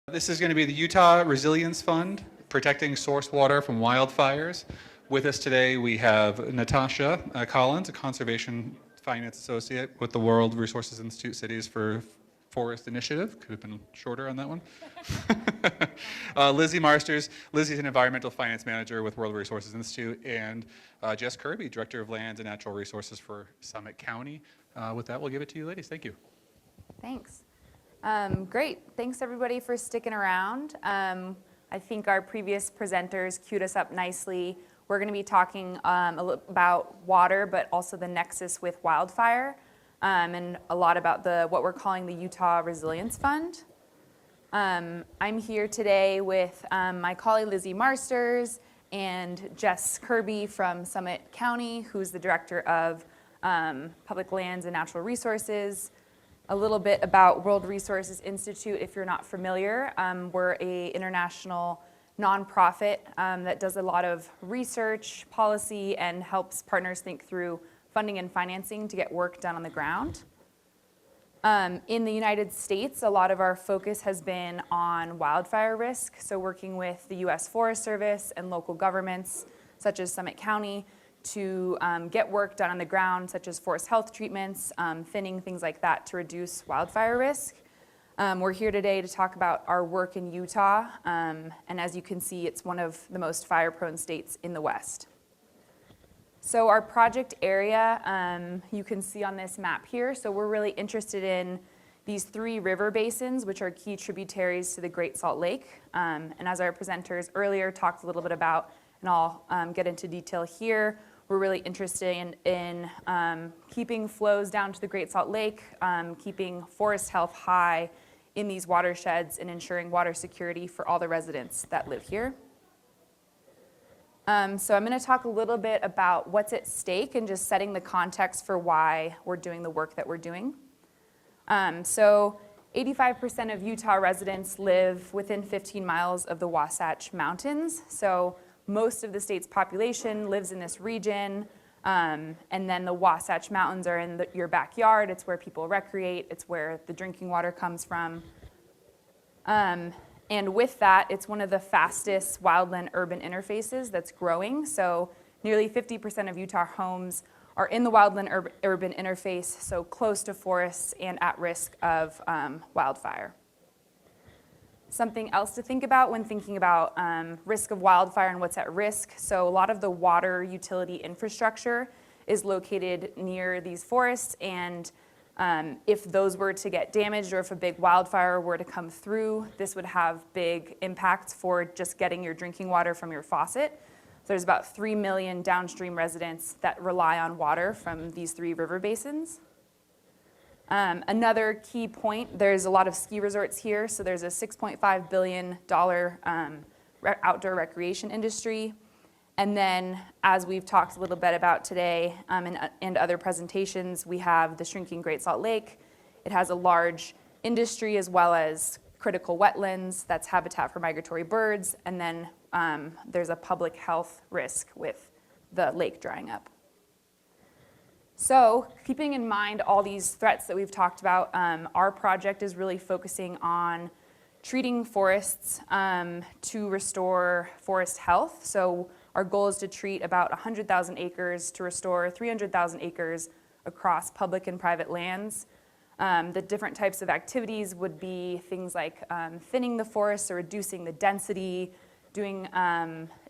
This is going to be the Utah Resilience Fund, protecting source water from wildfires. With us today, we have Natasha Collins, a conservation finance associate with the World Resources Institute Cities for Forest Initiative. Could have been shorter on that one. Lizzie Marsters. Lizzie's an environmental finance manager with World Resources Institute, and Jess Kirby, director of lands and natural resources for Summit County. With that, we'll give it to you ladies. Thank you. Thanks. Great. Thanks everybody for sticking around. I think our previous presenters queued us up nicely. We're going to be talking about water, but also the nexus with wildfire, and a lot about what we're calling the Utah Resilience Fund. I'm here today with my colleague Lizzie Marsters and Jess Kirby from Summit County, who's the director of Public Lands and Natural Resources. A little bit about World Resources Institute, if you're not familiar. We're an international nonprofit that does a lot of research, policy, and helps partners think through funding and financing to get work done on the ground. In the United States, a lot of our focus has been on wildfire risk, so working with the U.S. Forest Service and local governments, such as Summit County, to get work done on the ground, such as forest health treatments, thinning, things like that, to reduce wildfire risk. We're here today to talk about our work in Utah, and as you can see, it's one of the most fire-prone states in the West. So our project area, you can see on this map here, so we're really interested in these three river basins, which are key tributaries to the Great Salt Lake. And as our presenters earlier talked a little bit about, and I'll get into detail here, we're really interested in keeping flows down to the Great Salt Lake, keeping forest health high in these watersheds, and ensuring water security for all the residents that live here. So I'm going to talk a little bit about what's at stake and just setting the context for why we're doing the work that we're doing. So 85% of Utah residents live within 15 miles of the Wasatch Mountains. So most of the state's population lives in this region, and then the Wasatch Mountains are in your backyard. It's where people recreate. It's where the drinking water comes from. And with that, it's one of the fastest wildland-urban interfaces that's growing. So nearly 50% of Utah homes are in the wildland-urban interface, so close to forests and at risk of wildfire. Something else to think about when thinking about risk of wildfire and what's at risk. So a lot of the water utility infrastructure is located near these forests, and if those were to get damaged or if a big wildfire were to come through, this would have big impacts for just getting your drinking water from your faucet. So there's about 3 million downstream residents that rely on water from these three river basins. Another key point, there's a lot of ski resorts here, so there's a $6.5 billion outdoor recreation industry. And then, as we've talked a little bit about today and other presentations, we have the shrinking Great Salt Lake. It has a large industry as well as critical wetlands, that's habitat for migratory birds, and then there's a public health risk with the lake drying up. So, keeping in mind all these threats that we've talked about, our project is really focusing on treating forests to restore forest health. So, our goal is to treat about 100,000 acres to restore 300,000 acres across public and private lands. The different types of activities would be things like thinning the forests or reducing the density, doing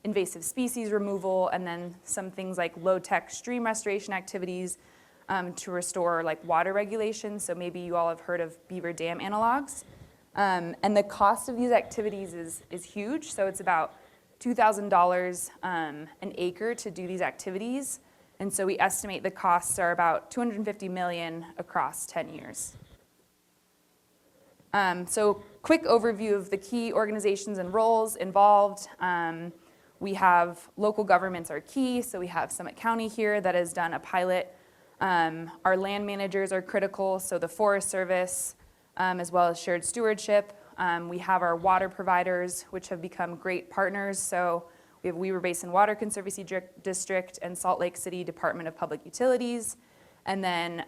invasive species removal, and then some things like low-tech stream restoration activities to restore like water regulation. So maybe you all have heard of beaver dam analogs. And the cost of these activities is huge. So it's about $2,000 an acre to do these activities. And so we estimate the costs are about $250 million across 10 years. So quick overview of the key organizations and roles involved. We have local governments are key, so we have Summit County here that has done a pilot. Our land managers are critical, so the Forest Service, as well as shared stewardship. We have our water providers, which have become great partners. So we have Weber Basin Water Conservancy District and Salt Lake City Department of Public Utilities. And then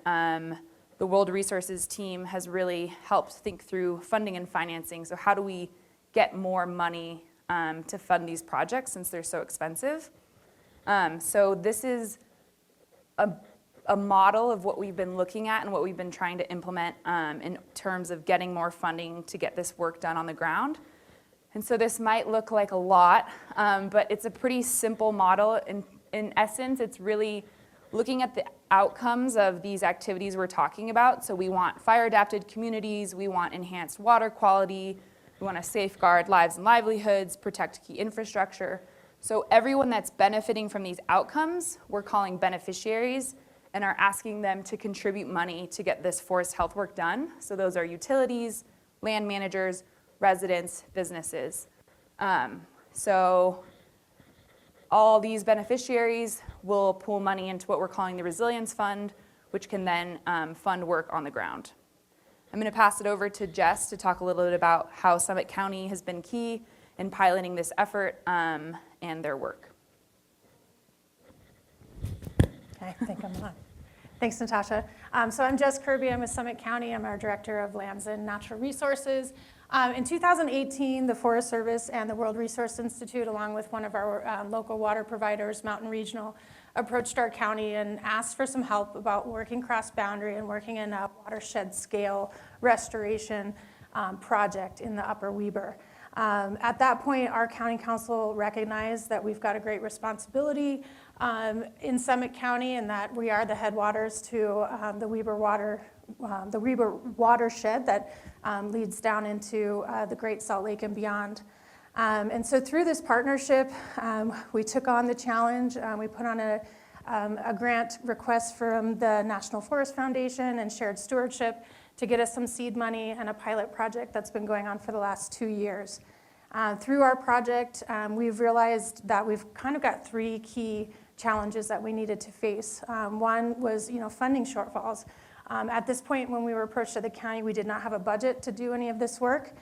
the World Resources team has really helped think through funding and financing. So how do we get more money to fund these projects since they're so expensive? So this is a model of what we've been looking at and what we've been trying to implement in terms of getting more funding to get this work done on the ground. And so this might look like a lot, but it's a pretty simple model. In essence, it's really looking at the outcomes of these activities we're talking about. So we want fire-adapted communities, we want enhanced water quality, we want to safeguard lives and livelihoods, protect key infrastructure. So everyone that's benefiting from these outcomes, we're calling beneficiaries and are asking them to contribute money to get this forest health work done. So those are utilities, land managers, residents, businesses. So all these beneficiaries will pool money into what we're calling the Resilience Fund, which can then fund work on the ground. I'm going to pass it over to Jess to talk a little bit about how Summit County has been key in piloting this effort and their work. Okay, I think I'm on. Thanks, Natasha. So I'm Jess Kirby. I'm with Summit County. I'm our Director of Lands and Natural Resources. In 2018, the Forest Service and the World Resource Institute, along with one of our local water providers, Mountain Regional, approached our county and asked for some help about working cross-boundary and working in a watershed scale restoration project in the Upper Weber. At that point, our county council recognized that we've got a great responsibility in Summit County and that we are the headwaters to the Weber Watershed that leads down into the Great Salt Lake and beyond. And so through this partnership, we took on the challenge. We put on a grant request from the National Forest Foundation and Shared Stewardship to get us some seed money and a pilot project that's been going on for the last 2 years. Through our project, we've realized that we've kind of got 3 key challenges that we needed to face. One was, funding shortfalls. At this point, when we were approached to the county, we did not have a budget to do any of this work.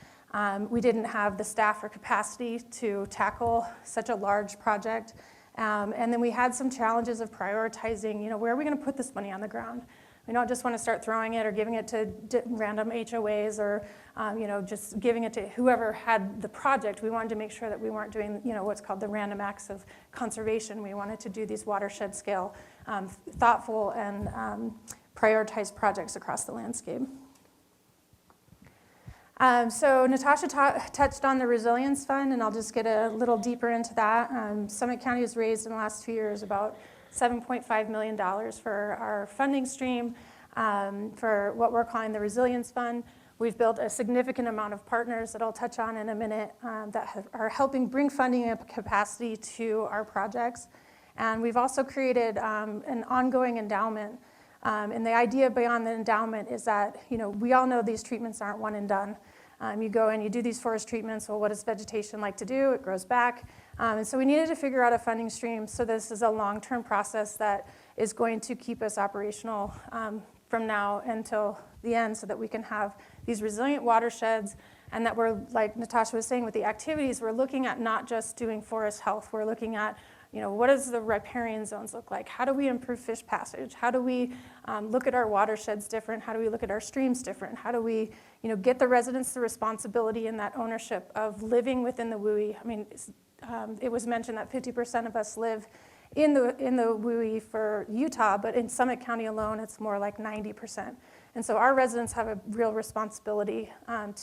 We didn't have the staff or capacity to tackle such a large project. And then we had some challenges of prioritizing, where are we going to put this money on the ground? We don't just want to start throwing it or giving it to random HOAs or, just giving it to whoever had the project. We wanted to make sure that we weren't doing, what's called the random acts of conservation. We wanted to do these watershed scale, thoughtful and prioritized projects across the landscape. So Natasha touched on the Resilience Fund, and I'll just get a little deeper into that. Summit County has raised in the last 2 years about $7.5 million for our funding stream for what we're calling the Resilience Fund. We've built a significant amount of partners that I'll touch on in a minute that are helping bring funding and capacity to our projects. And we've also created an ongoing endowment. And the idea beyond the endowment is that, we all know these treatments aren't one and done. You go and you do these forest treatments. Well, what does vegetation like to do? It grows back. And so we needed to figure out a funding stream. So this is a long-term process that is going to keep us operational from now until the end so that we can have these resilient watersheds and that we're, like Natasha was saying, with the activities, we're looking at not just doing forest health. We're looking at what does the riparian zones look like? How do we improve fish passage? How do we look at our watersheds different? How do we look at our streams different? How do we, get the residents the responsibility and that ownership of living within the WUI? I mean, it was mentioned that 50% of us live in the WUI for Utah, but in Summit County alone, it's more like 90%. And so our residents have a real responsibility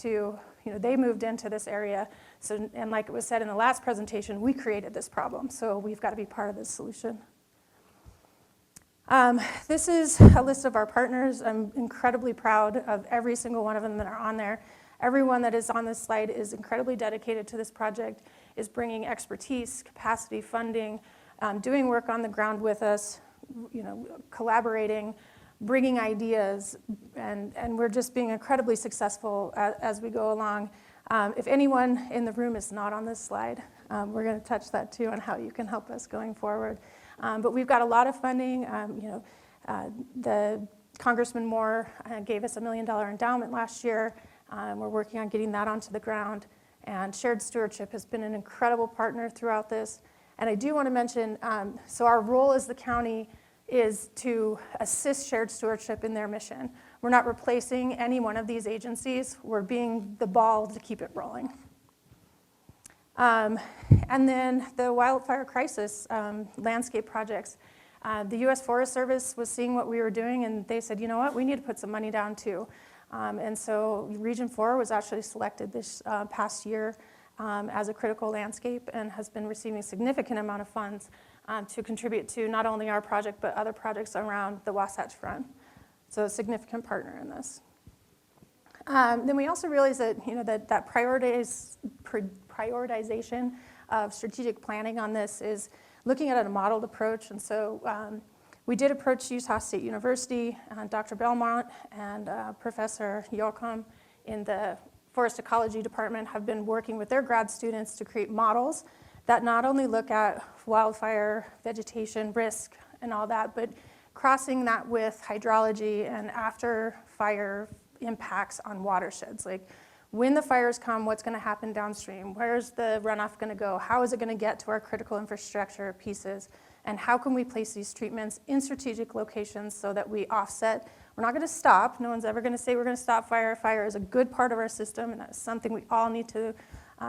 to, they moved into this area. So, and like it was said in the last presentation, we created this problem. So we've got to be part of this solution. This is a list of our partners. I'm incredibly proud of every single one of them that are on there. Everyone that is on this slide is incredibly dedicated to this project, is bringing expertise, capacity, funding, doing work on the ground with us, collaborating, bringing ideas, and we're just being incredibly successful as we go along. If anyone in the room is not on this slide, we're going to touch that too on how you can help us going forward. But we've got a lot of funding. The Congressman Moore gave us $1 million endowment last year. We're working on getting that onto the ground. And Shared Stewardship has been an incredible partner throughout this. And I do want to mention, so our role as the county is to assist Shared Stewardship in their mission. We're not replacing any one of these agencies. We're being the ball to keep it rolling. And then the wildfire crisis landscape projects. The U.S. Forest Service was seeing what we were doing, and they said, you know what, we need to put some money down too. And so Region 4 was actually selected this past year as a critical landscape and has been receiving a significant amount of funds to contribute to not only our project, but other projects around the Wasatch Front. So a significant partner in this. Then we also realized that, that prioritization of strategic planning on this is looking at a modeled approach. And so we did approach Utah State University, Dr. Belmont and Professor Yoakum in the Forest Ecology Department have been working with their grad students to create models that not only look at wildfire, vegetation, risk, and all that, but crossing that with hydrology and after fire impacts on watersheds. Like when the fires come, what's going to happen downstream? Where's the runoff going to go? How is it going to get to our critical infrastructure pieces? And how can we place these treatments in strategic locations so that we offset? We're not going to stop. No one's ever going to say we're going to stop fire. Fire is a good part of our system, and that's something we all need to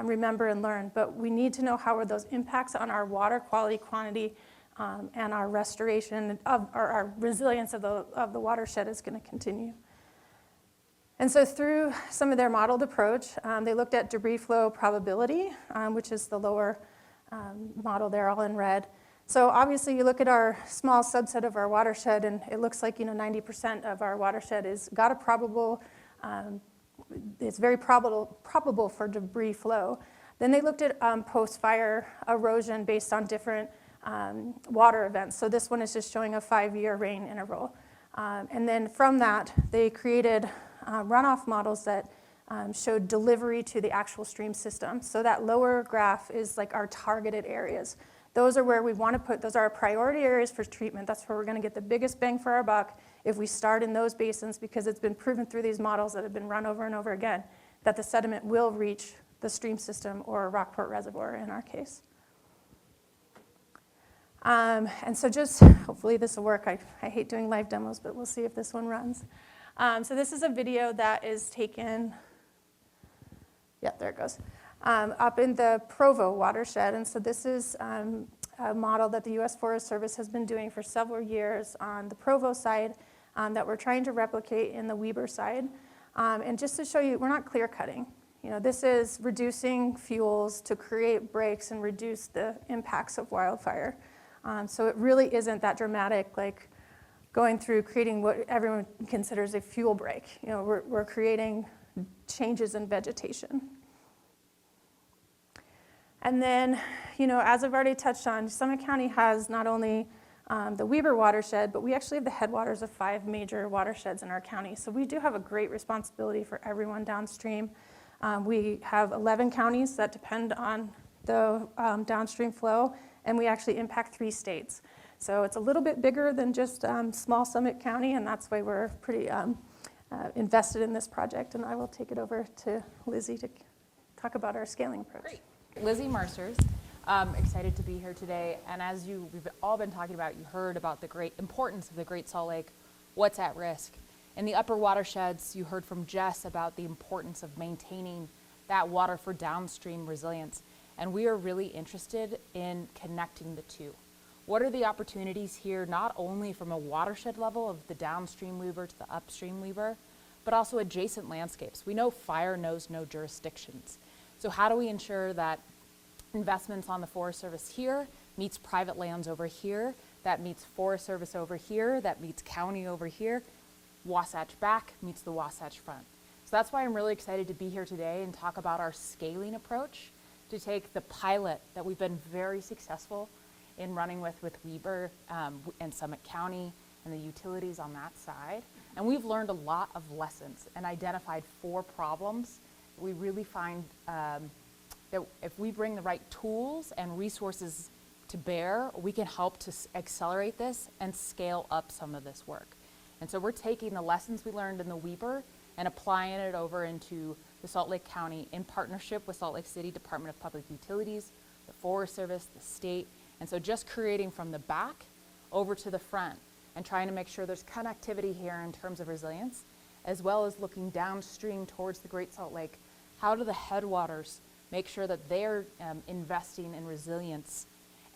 remember and learn. But we need to know how are those impacts on our water quality, quantity, and our restoration of our resilience of the watershed is going to continue. And so through some of their modeled approach, they looked at debris flow probability, which is the lower model there, all in red. So obviously you look at our small subset of our watershed, and it looks like 90% of our watershed is got a probable, it's very probable for debris flow. Then they looked at post-fire erosion based on different water events. So this one is just showing a 5-year rain interval. And then from that, they created runoff models that showed delivery to the actual stream system. So that lower graph is like our targeted areas. Those are where we want to put, those are our priority areas for treatment. That's where we're going to get the biggest bang for our buck if we start in those basins, because it's been proven through these models that have been run over and over again that the sediment will reach the stream system or Rockport Reservoir in our case. And so just, hopefully this will work. I hate doing live demos, but we'll see if this one runs. So this is a video that is taken, yeah, there it goes, up in the Provo watershed. And so this is a model that the U.S. Forest Service has been doing for several years on the Provo side that we're trying to replicate in the Weber side. And just to show you, we're not clear cutting. This is reducing fuels to create breaks and reduce the impacts of wildfire. So it really isn't that dramatic, like going through creating what everyone considers a fuel break. We're creating changes in vegetation. And then, as I've already touched on, Summit County has not only the Weber Watershed, but we actually have the headwaters of 5 major watersheds in our county. So we do have a great responsibility for everyone downstream. We have 11 counties that depend on the downstream flow, and we actually impact 3 states. So it's a little bit bigger than just small Summit County, and that's why we're pretty invested in this project. And I will take it over to Lizzie to talk about our scaling approach. Great. Lizzie Marsters, excited to be here today. And as we've all been talking about, you heard about the great importance of the Great Salt Lake, what's at risk. In the upper watersheds, you heard from Jess about the importance of maintaining that water for downstream resilience. And we are really interested in connecting the two. What are the opportunities here, not only from a watershed level of the downstream Weber to the upstream Weber, but also adjacent landscapes? We know fire knows no jurisdictions. So how do we ensure that investments on the Forest Service here meets private lands over here, that meets Forest Service over here, that meets county over here, Wasatch back meets the Wasatch front? So that's why I'm really excited to be here today and talk about our scaling approach to take the pilot that we've been very successful in running with Weber and Summit County and the utilities on that side. And we've learned a lot of lessons and identified 4 problems. We really find that if we bring the right tools and resources to bear, we can help to accelerate this and scale up some of this work. And so we're taking the lessons we learned in the Weber and applying it over into the Salt Lake County in partnership with Salt Lake City Department of Public Utilities, the Forest Service, the state. And so just creating from the back over to the front and trying to make sure there's connectivity here in terms of resilience as well as looking downstream towards the Great Salt Lake, how do the headwaters make sure that they're investing in resilience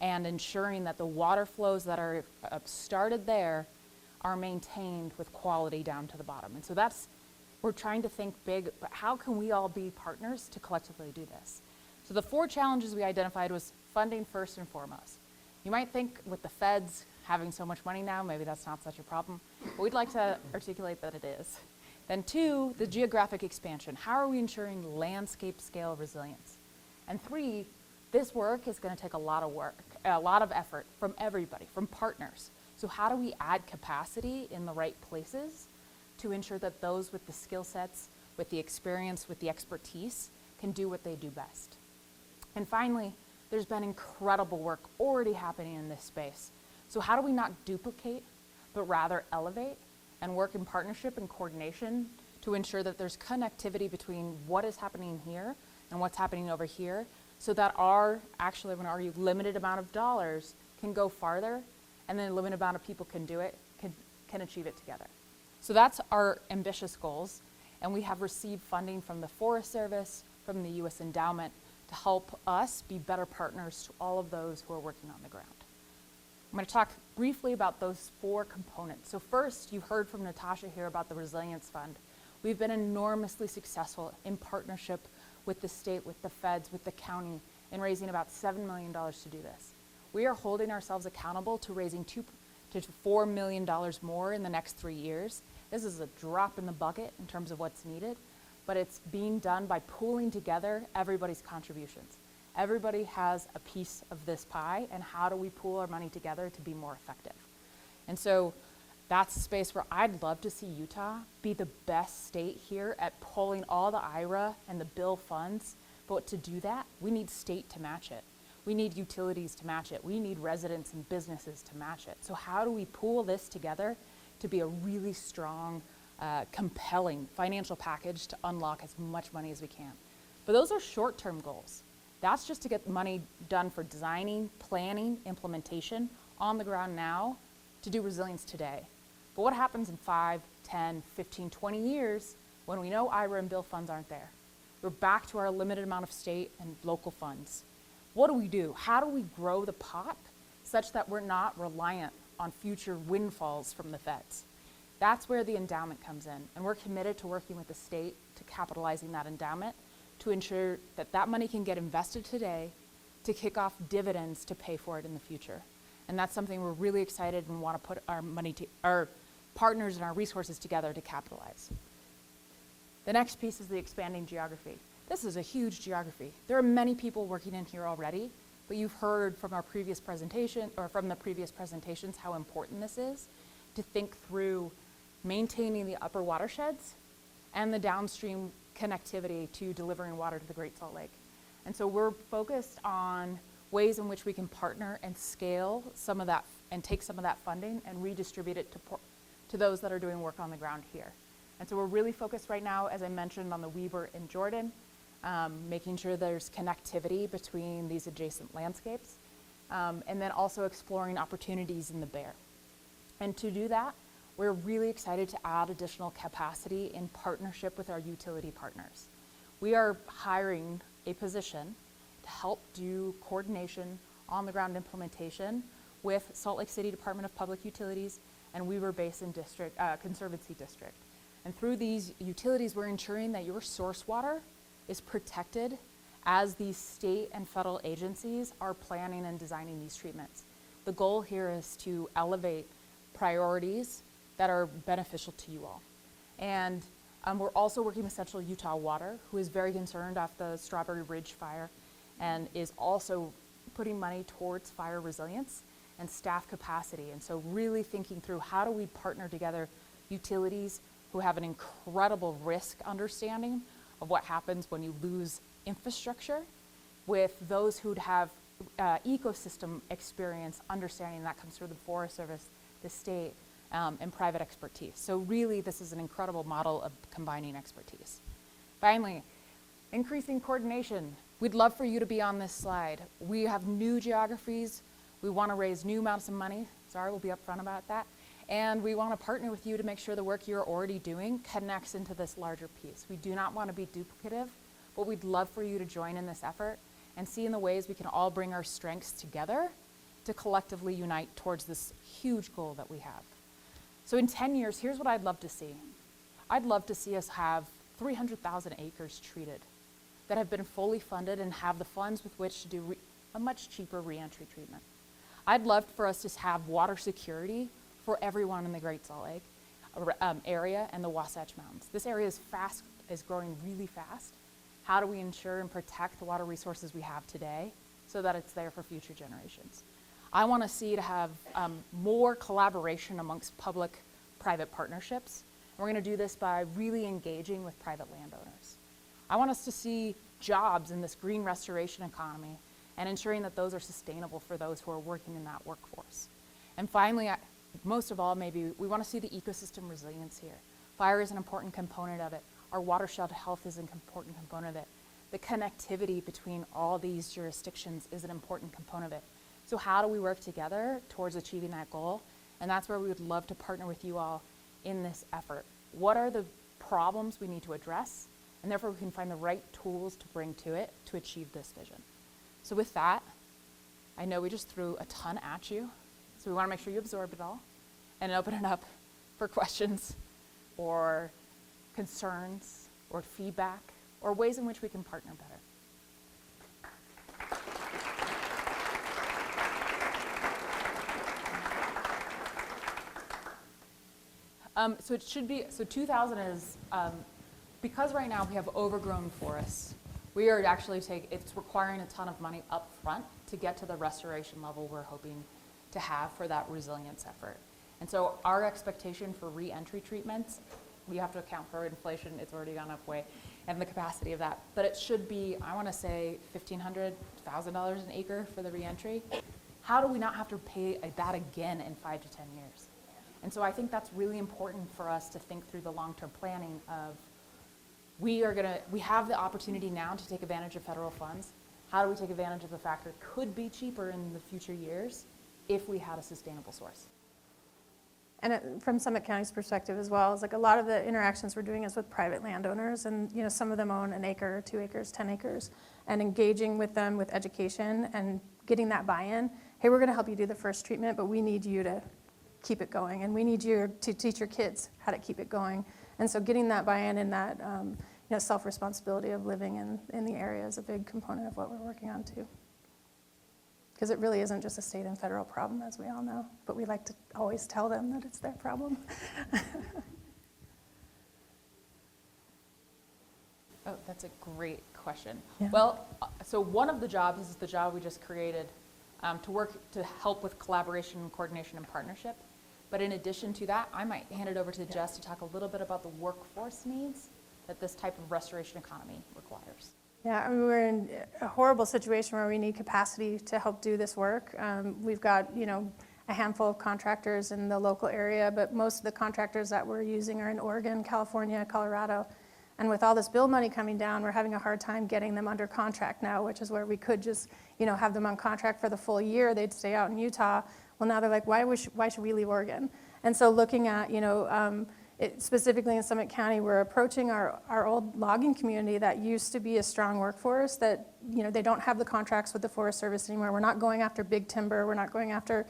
and ensuring that the water flows that are started there are maintained with quality down to the bottom. And so we're trying to think big, but how can we all be partners to collectively do this? So the 4 challenges we identified was funding first and foremost. You might think with the feds having so much money now, maybe that's not such a problem, but we'd like to articulate that it is. Then 2, the geographic expansion. How are we ensuring landscape scale resilience? And 3, this work is going to take a lot of work, a lot of effort from everybody, from partners. So how do we add capacity in the right places to ensure that those with the skill sets, with the experience, with the expertise can do what they do best? And finally, there's been incredible work already happening in this space. So how do we not duplicate, but rather elevate and work in partnership and coordination to ensure that there's connectivity between what is happening here and what's happening over here, so that our, actually I'm going to argue, limited amount of dollars can go farther, and then a limited amount of people can do it, can achieve it together. So that's our ambitious goals, and we have received funding from the Forest Service, from the U.S. Endowment, to help us be better partners to all of those who are working on the ground. I'm going to talk briefly about those 4 components. So first, you heard from Natasha here about the Resilience Fund. We've been enormously successful in partnership with the state, with the feds, with the county, in raising about $7 million to do this. We are holding ourselves accountable to raising $2 to $4 million more in the next 3 years. This is a drop in the bucket in terms of what's needed, but it's being done by pooling together everybody's contributions. Everybody has a piece of this pie, and how do we pool our money together to be more effective? And so that's a space where I'd love to see Utah be the best state here at pulling all the IRA and the bill funds, but to do that, we need state to match it. We need utilities to match it. We need residents and businesses to match it. So how do we pool this together to be a really strong, compelling financial package to unlock as much money as we can? But those are short-term goals. That's just to get money done for designing, planning, implementation on the ground now to do resilience today. But what happens in 5, 10, 15, 20 years when we know IRA and bill funds aren't there? We're back to our limited amount of state and local funds. What do we do? How do we grow the pot such that we're not reliant on future windfalls from the feds? That's where the endowment comes in, and we're committed to working with the state to capitalizing that endowment to ensure that that money can get invested today to kick off dividends to pay for it in the future. And that's something we're really excited and want to put our money to, our partners and our resources together to capitalize. The next piece is the expanding geography. This is a huge geography. There are many people working in here already, but you've heard from our previous presentation, or from the previous presentations, how important this is to think through maintaining the upper watersheds and the downstream connectivity to delivering water to the Great Salt Lake. And so we're focused on ways in which we can partner and scale some of that and take some of that funding and redistribute it to those that are doing work on the ground here. And so we're really focused right now, as I mentioned, on the Weber and Jordan, making sure there's connectivity between these adjacent landscapes, and then also exploring opportunities in the Bear. And to do that, we're really excited to add additional capacity in partnership with our utility partners. We are hiring a position to help do coordination, on-the-ground implementation with Salt Lake City Department of Public Utilities and Weber Basin District, Conservancy District. And through these utilities, we're ensuring that your source water is protected as these state and federal agencies are planning and designing these treatments. The goal here is to elevate priorities that are beneficial to you all. And we're also working with Central Utah Water, who is very concerned after the Strawberry Ridge fire and is also putting money towards fire resilience and staff capacity. And so really thinking through how do we partner together utilities who have an incredible risk understanding of what happens when you lose infrastructure with those who'd have ecosystem experience understanding that comes through the Forest Service, the state, and private expertise. So really, this is an incredible model of combining expertise. Finally, increasing coordination. We'd love for you to be on this slide. We have new geographies. We want to raise new amounts of money. Sorry, we'll be upfront about that. And we want to partner with you to make sure the work you're already doing connects into this larger piece. We do not want to be duplicative, but we'd love for you to join in this effort and see in the ways we can all bring our strengths together to collectively unite towards this huge goal that we have. So in 10 years, here's what I'd love to see. I'd love to see us have 300,000 acres treated that have been fully funded and have the funds with which to do a much cheaper reentry treatment. I'd love for us to have water security for everyone in the Great Salt Lake area and the Wasatch Mountains. This area is growing really fast. How do we ensure and protect the water resources we have today so that it's there for future generations? I want to see to have more collaboration amongst public-private partnerships. We're going to do this by really engaging with private landowners. I want us to see jobs in this green restoration economy and ensuring that those are sustainable for those who are working in that workforce. And finally, most of all, maybe we want to see the ecosystem resilience here. Fire is an important component of it. Our watershed health is an important component of it. The connectivity between all these jurisdictions is an important component of it. So how do we work together towards achieving that goal? And that's where we would love to partner with you all in this effort. What are the problems we need to address? And therefore we can find the right tools to bring to it to achieve this vision. So with that, I know we just threw a ton at you, so we want to make sure you absorb it all and open it up for questions or concerns or feedback or ways in which we can partner better. So it should be, so 2000 is, because right now we have overgrown forests, we are actually it's requiring a ton of money up front to get to the restoration level we're hoping to have for that resilience effort. And so our expectation for re-entry treatments, we have to account for inflation, it's already gone up way, and the capacity of that. But it should be, I want to say, $1,500, $1,000 an acre for the re-entry. How do we not have to pay that again in 5 to 10 years? And so I think that's really important for us to think through the long-term planning of, we have the opportunity now to take advantage of federal funds. How do we take advantage of the fact that it could be cheaper in the future years if we had a sustainable source? And from Summit County's perspective as well, is like a lot of the interactions we're doing is with private landowners, and some of them own an acre, 2 acres, 10 acres, and engaging with them with education and getting that buy-in. Hey, we're going to help you do the first treatment, but we need you to keep it going, and we need you to teach your kids how to keep it going. And so getting that buy-in and that self-responsibility of living in the area is a big component of what we're working on too. Because it really isn't just a state and federal problem, as we all know, but we like to always tell them that it's their problem. Oh, that's a great question. Yeah. Well, so one of the jobs is the job we just created to help with collaboration, coordination, and partnership. But in addition to that, I might hand it over to Jess to talk a little bit about the workforce needs that this type of restoration economy requires. Yeah, I mean, we're in a horrible situation where we need capacity to help do this work. We've got, a handful of contractors in the local area, but most of the contractors that we're using are in Oregon, California, Colorado. And with all this bill money coming down, we're having a hard time getting them under contract now, which is where we could just, have them on contract for the full year. They'd stay out in Utah. Well, now they're like, why should we leave Oregon? And so looking at, specifically in Summit County, we're approaching our old logging community that used to be a strong workforce that, they don't have the contracts with the Forest Service anymore. We're not going after big timber. We're not going after,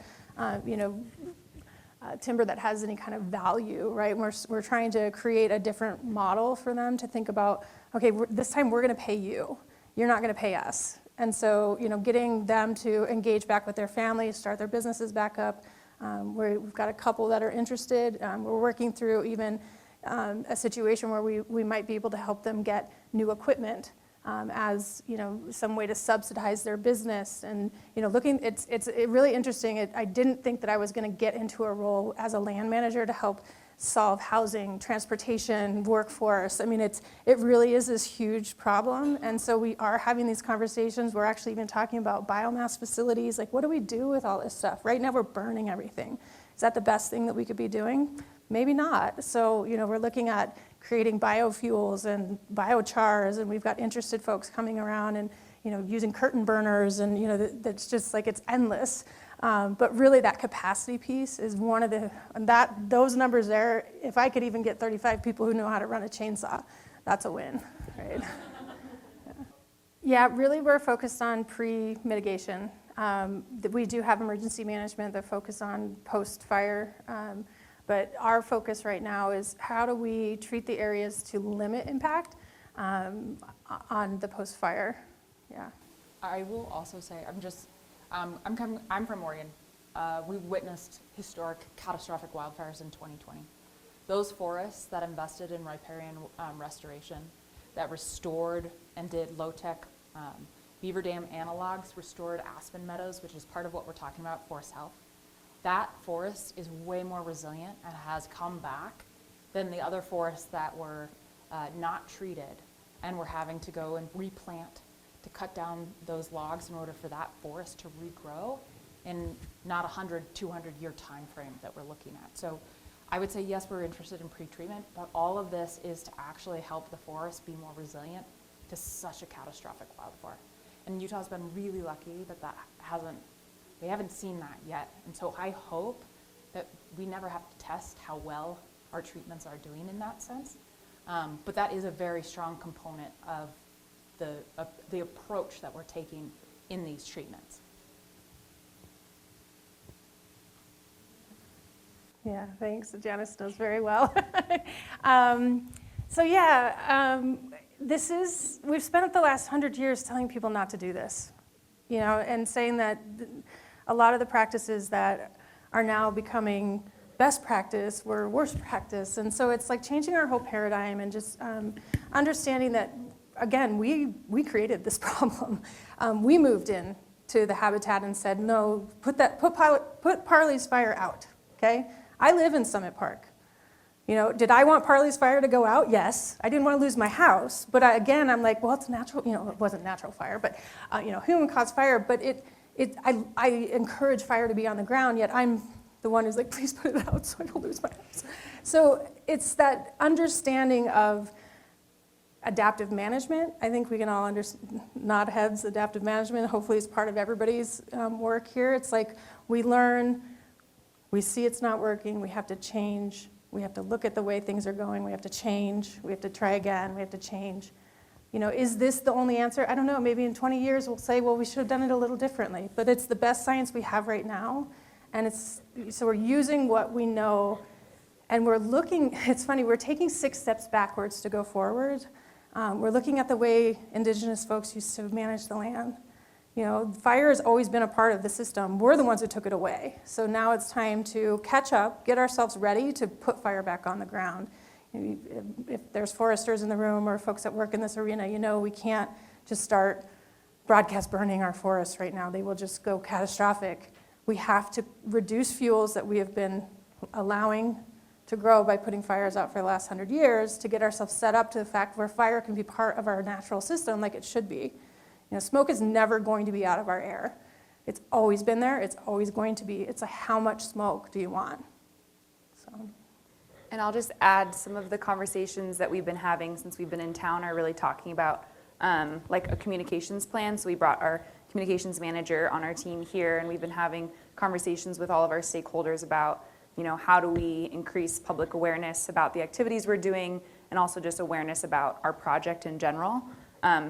timber that has any kind of value, right? We're trying to create a different model for them to think about, okay, this time we're going to pay you. You're not going to pay us. And so, getting them to engage back with their families, start their businesses back up. We've got a couple that are interested. We're working through even a situation where we might be able to help them get new equipment as some way to subsidize their business. And it's really interesting. I didn't think that I was going to get into a role as a land manager to help solve housing, transportation, workforce. I mean, it really is this huge problem. And so we are having these conversations. We're actually even talking about biomass facilities. Like, what do we do with all this stuff? Right now we're burning everything. Is that the best thing that we could be doing? Maybe not. So, we're looking at creating biofuels and biochars, and we've got interested folks coming around and, using curtain burners, and, that's just like, it's endless. But really that capacity piece is one of those numbers there, if I could even get 35 people who know how to run a chainsaw, that's a win, right? Yeah, really we're focused on pre-mitigation. We do have emergency management that focus on post-fire, but our focus right now is how do we treat the areas to limit impact on the post-fire, yeah. I will also say, I'm from Oregon. We witnessed historic, catastrophic wildfires in 2020. Those forests that invested in riparian restoration, that restored and did low-tech beaver dam analogs, restored aspen meadows, which is part of what we're talking about, forest health. That forest is way more resilient and has come back than the other forests that were not treated and we're having to go and replant to cut down those logs in order for that forest to regrow in not 100, 200-year time frame that we're looking at. So I would say, yes, we're interested in pre-treatment, but all of this is to actually help the forest be more resilient to such a catastrophic wildfire. And Utah's been really lucky that we haven't seen that yet. And so I hope that we never have to test how well our treatments are doing in that sense. But that is a very strong component of the approach that we're taking in these treatments. Yeah, thanks. Janice knows very well. We've spent the last 100 years telling people not to do this, and saying that a lot of the practices that are now becoming best practice were worst practice. And so it's like changing our whole paradigm and just understanding that, again, we created this problem. We moved in to the habitat and said, no, put Parley's fire out, okay? I live in Summit Park. Did I want Parley's fire to go out? Yes. I didn't want to lose my house. But I'm like, well, it's natural, it wasn't natural fire, but, human-caused fire. But I encourage fire to be on the ground, yet I'm the one who's like, please put it out so I don't lose my house. So it's that understanding of adaptive management. I think we can all nod heads. Adaptive management hopefully is part of everybody's work here. It's like we learn, we see it's not working, we have to change. We have to look at the way things are going. We have to change. We have to try again. We have to change. Is this the only answer? I don't know. Maybe in 20 years we'll say, well, we should have done it a little differently. But it's the best science we have right now. And so we're using what we know. And we're looking, it's funny, we're taking 6 steps backwards to go forward. We're looking at the way indigenous folks used to manage the land. Fire has always been a part of the system. We're the ones who took it away. So now it's time to catch up, get ourselves ready to put fire back on the ground. If there's foresters in the room or folks that work in this arena, we can't just start broadcast burning our forests right now. They will just go catastrophic. We have to reduce fuels that we have been allowing to grow by putting fires out for the last 100 years to get ourselves set up to the fact where fire can be part of our natural system like it should be. Smoke is never going to be out of our air. It's always been there. It's always going to be. It's like, how much smoke do you want? And I'll just add some of the conversations that we've been having since we've been in town are really talking about like a communications plan. So we brought our communications manager on our team here, and we've been having conversations with all of our stakeholders about, how do we increase public awareness about the activities we're doing, and also just awareness about our project in general.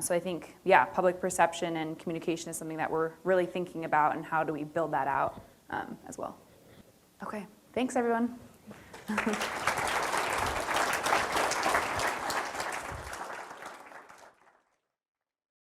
So I think, public perception and communication is something that we're really thinking about, and how do we build that out as well. Okay, thanks everyone.